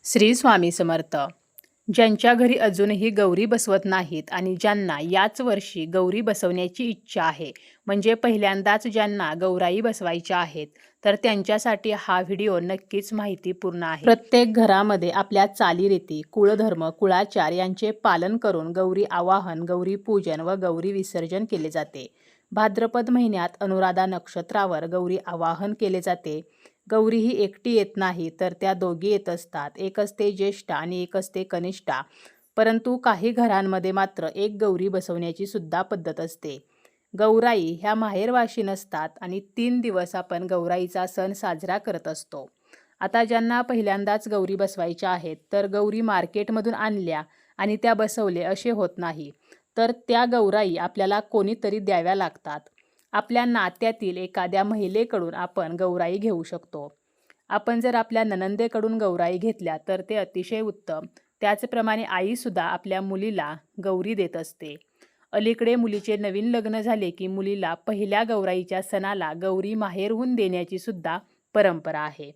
श्री स्वामी समर्थ. ज्यांच्या घरी अजूनही गौरी बसवत नाहीत आणि ज्यांना याच वर्षी गौरी बसवण्याची इच्छा आहे, म्हणजे पहिल्यांदाच ज्यांना गौराई बसवायच्या आहेत, तर त्यांच्यासाठी हा व्हिडिओ नक्कीच माहितीपूर्ण आहे. प्रत्येक घरामध्ये आपल्या चालीरीती, कुळधर्म, कुळाचार यांचे पालन करून गौरी आवाहन, गौरी पूजन व गौरी विसर्जन केले जाते. भाद्रपद महिन्यात अनुराधा नक्षत्रावर गौरी आवाहन केले जाते. गौरी ही एकटी येत नाही, तर त्या दोघी येत असतात. एक असते ज्येष्ठा आणि एक असते कनिष्ठा. परंतु काही घरांमध्ये मात्र एक गौरी बसवण्याची सुद्धा पद्धत असते. गौराई ह्या माहेरवाशी नसतात आणि 3 दिवस आपण गौराईचा सण साजरा करत असतो. आता ज्यांना पहिल्यांदाच गौरी बसवायच्या आहेत, तर गौरी मार्केटमधून आणल्या आणि त्या बसवले असे होत नाही. तर त्या गौराई आपल्याला कोणीतरी द्याव्या लागतात. आपल्या नात्यातील एखाद्या महिलेकडून आपण गौराई घेऊ शकतो. आपण जर आपल्या नणंदेकडून गौराई घेतल्या तर ते अतिशय उत्तम. त्याचप्रमाणे आईसुद्धा आपल्या मुलीला गौरी देत असते. अलीकडे मुलीचे नवीन लग्न झाले की मुलीला पहिल्या गौराईच्या सणाला गौरी माहेरहून देण्याची सुद्धा परंपरा आहे.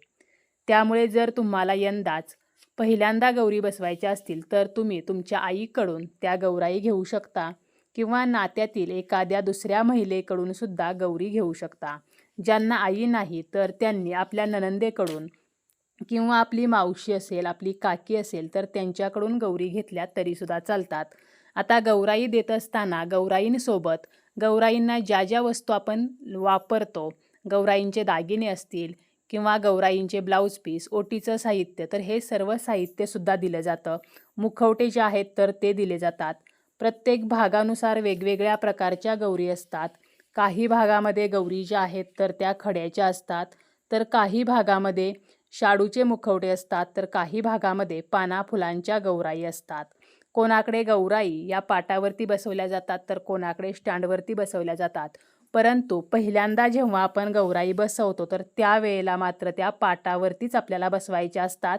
त्यामुळे जर तुम्हाला यंदाच पहिल्यांदा गौरी बसवायच्या असतील, तर तुम्ही तुमच्या आईकडून त्या गौराई घेऊ शकता किंवा नात्यातील एखाद्या दुसऱ्या महिलेकडून सुद्धा गौरी घेऊ शकता. ज्यांना आई नाही, तर त्यांनी आपल्या नणंदेकडून किंवा आपली मावशी असेल, आपली काकी असेल, तर त्यांच्याकडून गौरी घेतल्या तरीसुद्धा चालतात. आता गौराई देत असताना गौराईंसोबत गौराईंना ज्या ज्या वस्तू आपण वापरतो, गौराईंचे दागिने असतील किंवा गौराईंचे ब्लाऊज पीस, ओटीचं साहित्य, तर हे सर्व साहित्यसुद्धा दिलं जातं. मुखवटे जे आहेत तर ते दिले जातात. प्रत्येक भागानुसार वेगवेगळ्या प्रकारच्या गौरी असतात. काही भागामध्ये गौरी ज्या आहेत तर त्या खड्याच्या असतात, तर काही भागामध्ये शाडूचे मुखवटे असतात, तर काही भागामध्ये पाना फुलांच्या गौराई असतात. कोणाकडे गौराई या पाटावरती बसवल्या जातात, तर कोणाकडे स्टँडवरती बसवल्या जातात. परंतु पहिल्यांदा जेव्हा आपण गौराई बसवतो, तर त्यावेळेला मात्र त्या पाटावरतीच आपल्याला बसवायच्या असतात.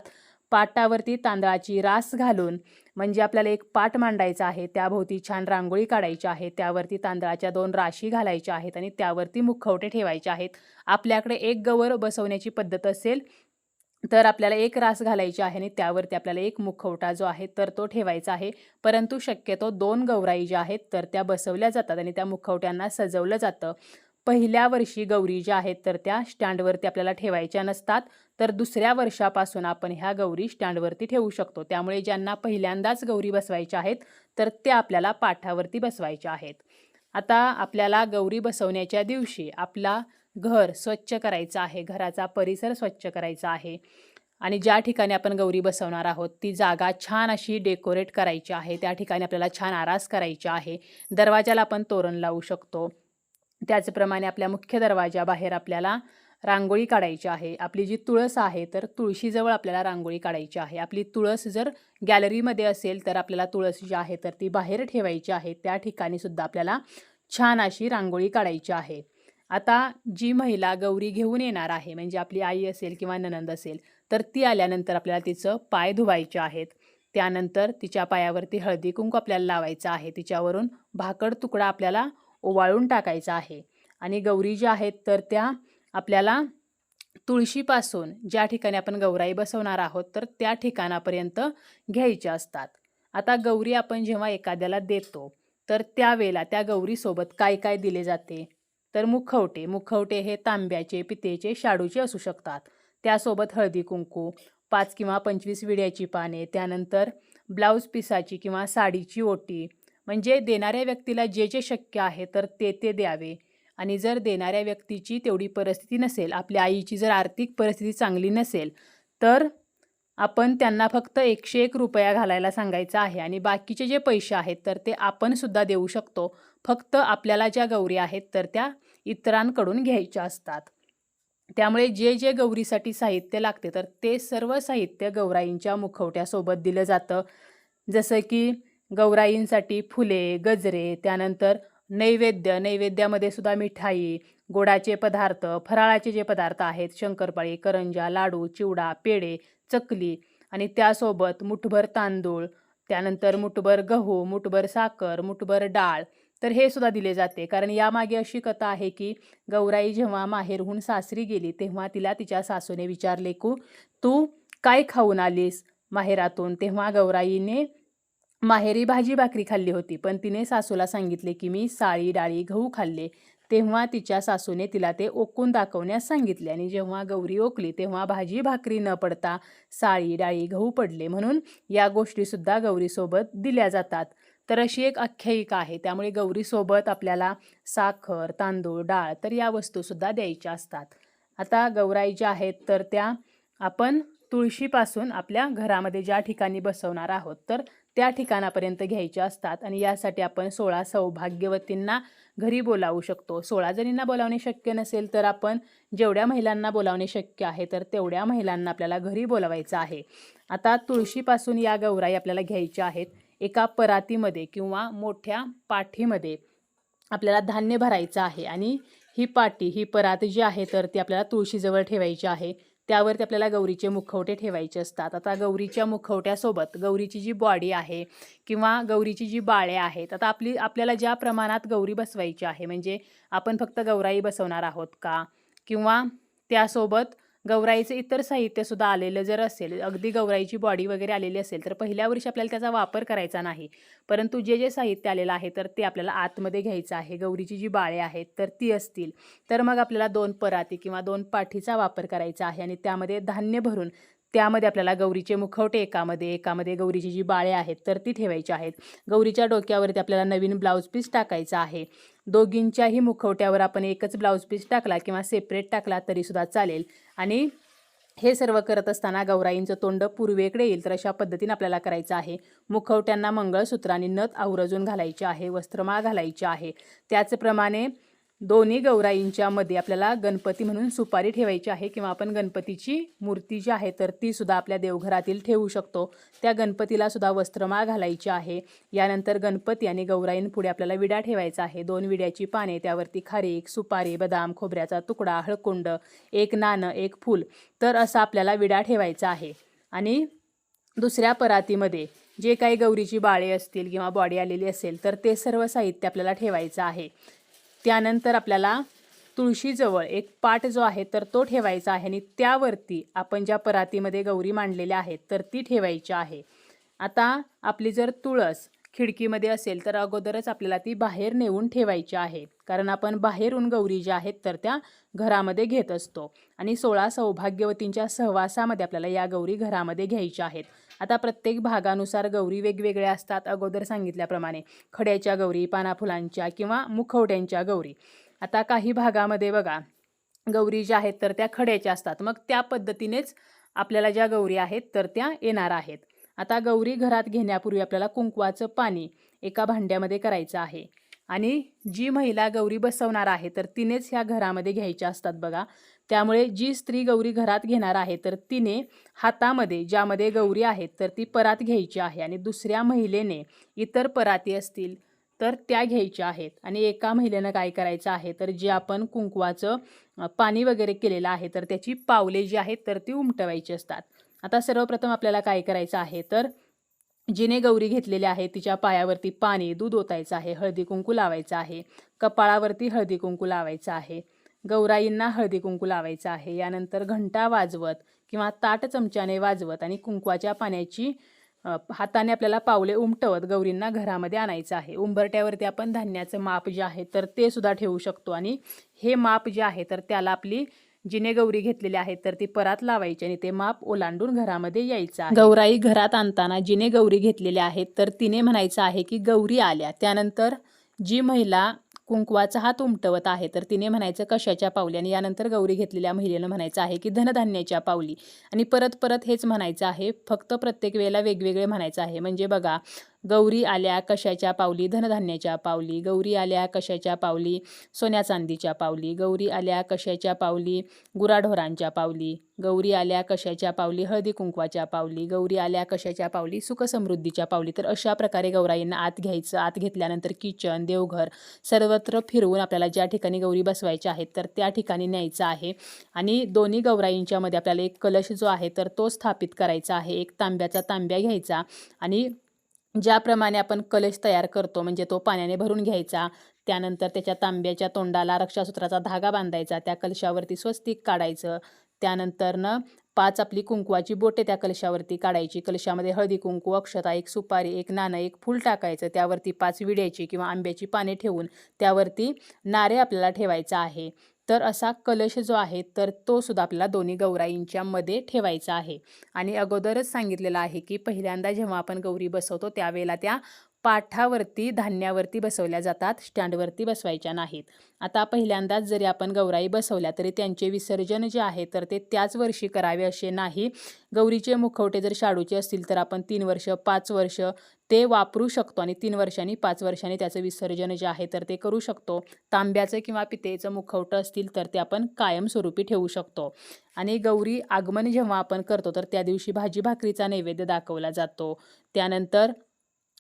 पाटावरती तांदळाची रास घालून, म्हणजे आपल्याला एक पाट मांडायचा आहे, त्याभोवती छान रांगोळी काढायची आहे, त्यावरती तांदळाच्या 2 राशी घालायच्या आहेत आणि त्यावरती मुखवटे ठेवायचे आहेत. आपल्याकडे एक गौर बसवण्याची पद्धत असेल, तर आपल्याला एक रास घालायची आहे आणि त्यावरती आपल्याला एक मुखवटा जो आहे तर तो ठेवायचा आहे. परंतु शक्यतो 2 गौराई ज्या आहेत तर त्या बसवल्या जातात आणि त्या मुखवट्यांना सजवलं जातं. पहिल्या वर्षी गौरी ज्या आहेत तर त्या स्टँडवरती आपल्याला ठेवायच्या नसतात, तर दुसऱ्या वर्षापासून आपण ह्या गौरी स्टँडवरती ठेवू शकतो. त्यामुळे ज्यांना पहिल्यांदाच गौरी बसवायच्या आहेत, तर त्या आपल्याला पाठावरती बसवायच्या आहेत. आता आपल्याला गौरी बसवण्याच्या दिवशी आपला घर स्वच्छ करायचं आहे, घराचा परिसर स्वच्छ करायचा आहे आणि ज्या ठिकाणी आपण गौरी बसवणार आहोत ती जागा छान अशी डेकोरेट करायची आहे. त्या ठिकाणी आपल्याला छान आरास करायची आहे. दरवाजाला आपण तोरण लावू शकतो. त्याचप्रमाणे आपल्या मुख्य दरवाजाबाहेर आपल्याला रांगोळी काढायची आहे. आपली जी तुळस आहे तर तुळशीजवळ आपल्याला रांगोळी काढायची आहे. आपली तुळस जर गॅलरीमध्ये असेल, तर आपल्याला तुळस जी आहे तर ती बाहेर ठेवायची आहे. त्या ठिकाणी सुद्धा आपल्याला छान अशी रांगोळी काढायची आहे. आता जी महिला गौरी घेऊन येणार आहे, म्हणजे आपली आई असेल किंवा नणंद असेल, तर ती आल्यानंतर आपल्याला तिचं पाय धुवायचे आहेत. त्यानंतर तिच्या पायावरती हळदी कुंकू आपल्याला लावायचं आहे. तिच्यावरून भाकड तुकडा आपल्याला ओवाळून टाकायचा आहे आणि गौरी ज्या आहेत तर त्या आपल्याला तुळशीपासून ज्या ठिकाणी आपण गौराई बसवणार आहोत तर त्या ठिकाणापर्यंत घ्यायच्या असतात. आता गौरी आपण जेव्हा एखाद्याला देतो, तर त्यावेळेला त्या गौरीसोबत काय काय दिले जाते, तर मुखवटे हे तांब्याचे, पितेचे, शाडूचे असू शकतात. त्यासोबत हळदी कुंकू, 5 किंवा 25 विड्याची पाने, त्यानंतर ब्लाऊज पिसाची किंवा साडीची ओटी, म्हणजे देणाऱ्या व्यक्तीला जे जे शक्य आहे तर ते द्यावे. आणि जर देणाऱ्या व्यक्तीची तेवढी परिस्थिती नसेल, आपल्या आईची जर आर्थिक परिस्थिती चांगली नसेल, तर आपण त्यांना फक्त 101 रुपया घालायला सांगायचा आहे आणि बाकीचे जे पैसे आहेत तर ते आपण सुद्धा देऊ शकतो. फक्त आपल्याला ज्या गौरी आहेत तर त्या इतरांकडून घ्यायच्या असतात. त्यामुळे जे जे गौरीसाठी साहित्य लागते तर ते सर्व साहित्य गौराईंच्या मुखवट्यासोबत दिलं जातं. जसं की गौराईंसाठी फुले, गजरे, त्यानंतर नैवेद्यामध्ये सुद्धा मिठाई, गोडाचे पदार्थ, फराळाचे जे पदार्थ आहेत, शंकरपाळी, करंज्या, लाडू, चिवडा, पेढे, चकली आणि त्यासोबत मुठभर तांदूळ, त्यानंतर मुठभर गहू, मुठभर साखर, मुठभर डाळ, तर हे सुद्धा दिले जाते. कारण यामागे अशी कथा आहे की गौराई जेव्हा माहेरहून सासरी गेली, तेव्हा तिला तिच्या सासूने विचारले की तू काय खाऊन आलीस? माहेरातून, तेव्हा गौराईने माहेरी भाजी भाकरी खाल्ली होती, पण तिने सासूला सांगितले की मी साळी डाळी गहू खाल्ले. तेव्हा तिच्या सासूने तिला ते ओकून दाखवण्यास सांगितले आणि जेव्हा गौरी ओकली तेव्हा भाजी भाकरी न पडता साळी डाळी गहू पडले. म्हणून या गोष्टीसुद्धा गौरीसोबत दिल्या जातात. तर अशी एक आख्यायिका आहे. त्यामुळे गौरीसोबत आपल्याला साखर, तांदूळ, डाळ तर या वस्तूसुद्धा द्यायच्या असतात. आता गौराई ज्या आहेत तर त्या आपण तुळशीपासून आपल्या घरामध्ये ज्या ठिकाणी बसवणार आहोत तर त्या ठिकाणापर्यंत घ्यायच्या असतात आणि यासाठी आपण 16 सौभाग्यवतींना घरी बोलावू शकतो. 16 जणींना बोलावणे शक्य नसेल तर आपण जेवढ्या महिलांना बोलावणे शक्य आहे तर तेवढ्या महिलांना आपल्याला घरी बोलवायचं आहे. आता तुळशीपासून या गौराई आपल्याला घ्यायच्या आहेत. एका परातीमध्ये किंवा मोठ्या पाठीमध्ये आपल्याला धान्य भरायचं आहे आणि ही पाटी, ही परात जी आहे तर ती आपल्याला तुळशीजवळ ठेवायची आहे. त्यावरती आपल्याला गौरीचे मुखवटे ठेवायचे असतात. आता गौरीच्या मुखवट्यासोबत गौरीची जी बॉडी आहे किंवा गौरीची जी बाळे आहेत, आता आपल्याला ज्या प्रमाणात गौरी बसवायची आहे, म्हणजे आपण फक्त गौराई बसवणार आहोत का, किंवा त्यासोबत गौराईचं इतर साहित्यसुद्धा आलेलं जर असेल, अगदी गौराईची बॉडी वगैरे आलेली असेल तर पहिल्या वर्षी आपल्याला त्याचा वापर करायचा नाही. परंतु जे साहित्य आलेलं आहे तर ते आपल्याला आतमध्ये घ्यायचं आहे. गौरीची जी बाळे आहेत तर ती असतील तर मग आपल्याला 2 पराती किंवा 2 पाठीचा वापर करायचा आहे आणि त्यामध्ये धान्य भरून त्यामध्ये आपल्याला गौरीचे मुखवटे एकामध्ये गौरीची जी बाळे आहेत तर ती ठेवायची आहेत. गौरीच्या डोक्यावरती आपल्याला नवीन ब्लाऊज पीस टाकायचा आहे. दोघींच्याही मुखवट्यावर आपण एकच ब्लाऊज पीस टाकला किंवा सेपरेट टाकला तरीसुद्धा चालेल. आणि हे सर्व करत असताना गौराईंचं तोंड पूर्वेकडे येईल तर अशा पद्धतीने आपल्याला करायचं आहे. मुखवट्यांना मंगळसूत्र आणि नथ आवर्जून घालायचे आहे, वस्त्रमाळ घालायची आहे. त्याचप्रमाणे दोन्ही गौराईंच्या मध्ये आपल्याला गणपती म्हणून सुपारी ठेवायची आहे किंवा आपण गणपतीची मूर्ती जी आहे तर ती सुद्धा आपल्या देवघरातील ठेवू शकतो. त्या गणपतीला सुद्धा वस्त्रमाळ घालायची आहे. यानंतर गणपती आणि गौराईंपुढे आपल्याला विडा ठेवायचा आहे. 2 विड्याची पाने, त्यावरती खारीक, सुपारी, बदाम, खोबऱ्याचा तुकडा, हळकुंड, 1 नाणं, 1 फूल तर असा आपल्याला विडा ठेवायचा आहे. आणि दुसऱ्या परातीमध्ये जे काही गौरीची बाळे असतील किंवा बॉडी आलेली असेल तर ते सर्व साहित्य आपल्याला ठेवायचं आहे. त्यानंतर आपल्याला तुळशीजवळ एक पाट जो आहे तर तो ठेवायचा आहे आणि त्यावरती आपण ज्या परातीमध्ये गौरी मांडलेल्या आहेत तर ती ठेवायची आहे. आता आपली जर तुळस खिडकीमध्ये असेल तर अगोदरच आपल्याला ती बाहेर नेऊन ठेवायची आहे, कारण आपण बाहेरून गौरी ज्या आहेत तर त्या घरामध्ये घेत असतो आणि 16 सौभाग्यवतींच्या सहवासामध्ये आपल्याला या गौरी घरामध्ये घ्यायच्या आहेत. आता प्रत्येक भागानुसार गौरी वेगवेगळ्या असतात. अगोदर सांगितल्याप्रमाणे खड्याच्या गौरी, पानाफुलांच्या किंवा मुखवट्यांच्या गौरी. आता काही भागामध्ये बघा गौरी ज्या आहेत तर त्या खड्याच्या असतात. मग त्या पद्धतीनेच आपल्याला ज्या गौरी आहेत तर त्या येणार आहेत. आता गौरी घरात घेण्यापूर्वी आपल्याला कुंकवाचं पाणी एका भांड्यामध्ये करायचं आहे आणि जी महिला गौरी बसवणार आहे तर तिनेच ह्या घरामध्ये घ्यायच्या असतात बघा. त्यामुळे जी स्त्री गौरी घरात घेणार आहे तर तिने हातामध्ये ज्यामध्ये गौरी आहेत तर ती परात घ्यायची आहे आणि दुसऱ्या महिलेने इतर पराती असतील तर त्या घ्यायच्या आहेत. आणि एका महिलेनं काय करायचं आहे तर जे आपण कुंकवाचं पाणी वगैरे केलेलं आहे तर त्याची पावले जी आहेत तर ती उमटवायची असतात. आता सर्वप्रथम आपल्याला काय करायचं आहे तर जिने गौरी घेतलेली आहे तिच्या पायावरती पाणी, दूध ओतायचं आहे, हळदी कुंकू लावायचं आहे, कपाळावरती हळदी कुंकू लावायचं आहे, गौराईंना हळदी कुंकू लावायचं आहे. यानंतर घंटा वाजवत किंवा ताट चमच्याने वाजवत आणि कुंकवाच्या पाण्याची हाताने आपल्याला पावले उमटवत गौरींना घरामध्ये आणायचं आहे. उंबरट्यावरती आपण धान्याचं माप जे आहे तर ते सुद्धा ठेवू शकतो आणि हे माप जे आहे तर त्याला आपली जिने गौरी घेतलेली आहेत तर ती परात लावायची आणि ते माप ओलांडून घरामध्ये यायचं आहे. गौराई घरात आणताना जिने गौरी घेतलेल्या आहेत तर तिने म्हणायचं आहे की गौरी आल्या. त्यानंतर जी महिला कुंकवाचा हात उमटवत आहे तर तिने म्हणायचं कशाच्या पावली, आणि यानंतर गौरी घेतलेल्या महिलेनं म्हणायचं आहे की धनधान्याच्या पावली, आणि परत परत हेच म्हणायचं आहे. फक्त प्रत्येक वेळेला वेगवेगळे म्हणायचं आहे. म्हणजे बघा, गौरी आल्या कशाच्या पावली, धनधान्याच्या पावली, गौरी आल्या कशाच्या पावली, सोन्या चांदीच्या पावली, गौरी आल्या कशाच्या पावली, गुराढोरांच्या पावली, गौरी आल्या कशाच्या पावली, हळदी कुंकवाच्या पावली, गौरी आल्या कशाच्या पावली, सुखसमृद्धीच्या पावली. तर अशा प्रकारे गौराईंना आत घ्यायचं. आत घेतल्यानंतर किचन, देवघर सर्वत्र फिरवून आपल्याला ज्या ठिकाणी गौरी बसवायच्या आहेत तर त्या ठिकाणी न्यायचं आहे. आणि दोन्ही गौराईंच्या मध्ये आपल्याला एक कलश जो आहे तर तो स्थापित करायचा आहे. एक तांब्याचा तांब्या घ्यायचा आणि ज्याप्रमाणे आपण कलश तयार करतो म्हणजे तो पाण्याने भरून घ्यायचा. त्यानंतर त्याच्या तांब्याच्या तोंडाला रक्षासूत्राचा धागा बांधायचा, त्या कलशावरती स्वस्तिक काढायचं, त्यानंतरनं 5 आपली कुंकवाची बोटे त्या कलशावरती काढायची. कलशामध्ये हळदी कुंकू, अक्षता, 1 सुपारी, 1 नाणं, 1 फूल टाकायचं. त्यावरती 5 विड्याची किंवा आंब्याची पाने ठेवून त्यावरती नारे आपल्याला ठेवायचा आहे. तर असा कलश जो आहे तर तो सुद्धा आपल्याला दोन्ही गौराईंच्या मध्ये ठेवायचा आहे. आणि अगोदरच सांगितलेलं आहे की पहिल्यांदा जेव्हा आपण गौरी बसवतो त्यावेळेला त्या पाठावरती धान्यावरती बसवल्या जातात, स्टँडवरती बसवायच्या नाहीत. आता पहिल्यांदाच जरी आपण गौराई बसवल्या तरी त्यांचे विसर्जन जे आहे तर ते त्याच वर्षी करावे असे नाही. गौरीचे मुखवटे जर शाडूचे असतील तर आपण 3 वर्ष 5 वर्ष ते वापरू शकतो आणि 3 वर्षांनी 5 वर्षांनी त्याचं विसर्जन जे आहे तर ते करू शकतो. तांब्याचं किंवा पितळेचं मुखवटं असतील तर ते आपण कायमस्वरूपी ठेवू शकतो. आणि गौरी आगमन जेव्हा आपण करतो तर त्या दिवशी भाजी भाकरीचा नैवेद्य दाखवला जातो. त्यानंतर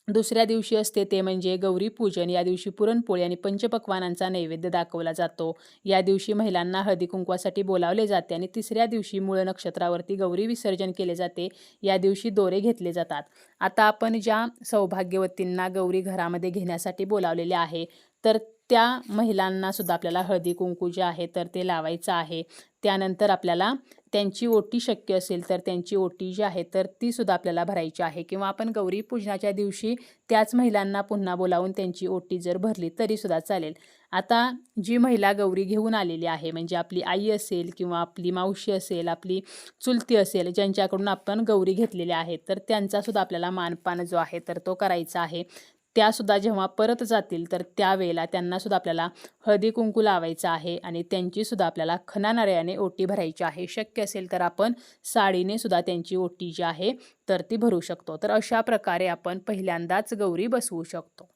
दुसऱ्या दिवशी असते ते म्हणजे गौरी पूजन. या दिवशी पुरणपोळी आणि पंचपक्वान्नांचा नैवेद्य दाखवला जातो. या दिवशी महिलांना हळदी कुंकवासाठी बोलावले जाते आणि तिसऱ्या दिवशी मूळ नक्षत्रावरती गौरी विसर्जन केले जाते. या दिवशी दोरे घेतले जातात. आता आपण ज्या सौभाग्यवतींना गौरी घरामध्ये घेण्यासाठी बोलावलेले आहे तर त्या महिलांना सुद्धा आपल्याला हळदी कुंकू जे आहे तर ते लावायचं आहे. त्यानंतर आपल्याला त्यांची ओटी शक्य असेल तर त्यांची ओटी जी आहे तर ती सुद्धा आपल्याला भरायची आहे. किंवा आपण गौरी पूजनाच्या दिवशी त्याच महिलांना पुन्हा बोलावून त्यांची ओटी जर भरली तरी सुद्धा चालेल. आता जी महिला गौरी घेऊन आलेली आहे म्हणजे आपली आई असेल किंवा आपली मावशी असेल, आपली चुलती असेल, ज्यांच्याकडून आपण गौरी घेतलेल्या आहेत तर त्यांचा सुद्धा आपल्याला मानपान जो आहे तर तो करायचा आहे. त्यासुद्धा जेव्हा परत जातील तर त्यावेळेला त्यांना सुद्धा आपल्याला हळदी कुंकू लावायचं आहे आणि त्यांची सुद्धा आपल्याला खणा नारळाने ओटी भरायची आहे. शक्य असेल तर आपण साडीने सुद्धा त्यांची ओटी जी आहे तर ती भरू शकतो. तर अशा प्रकारे आपण पहिल्यांदाच गौरी बसवू शकतो.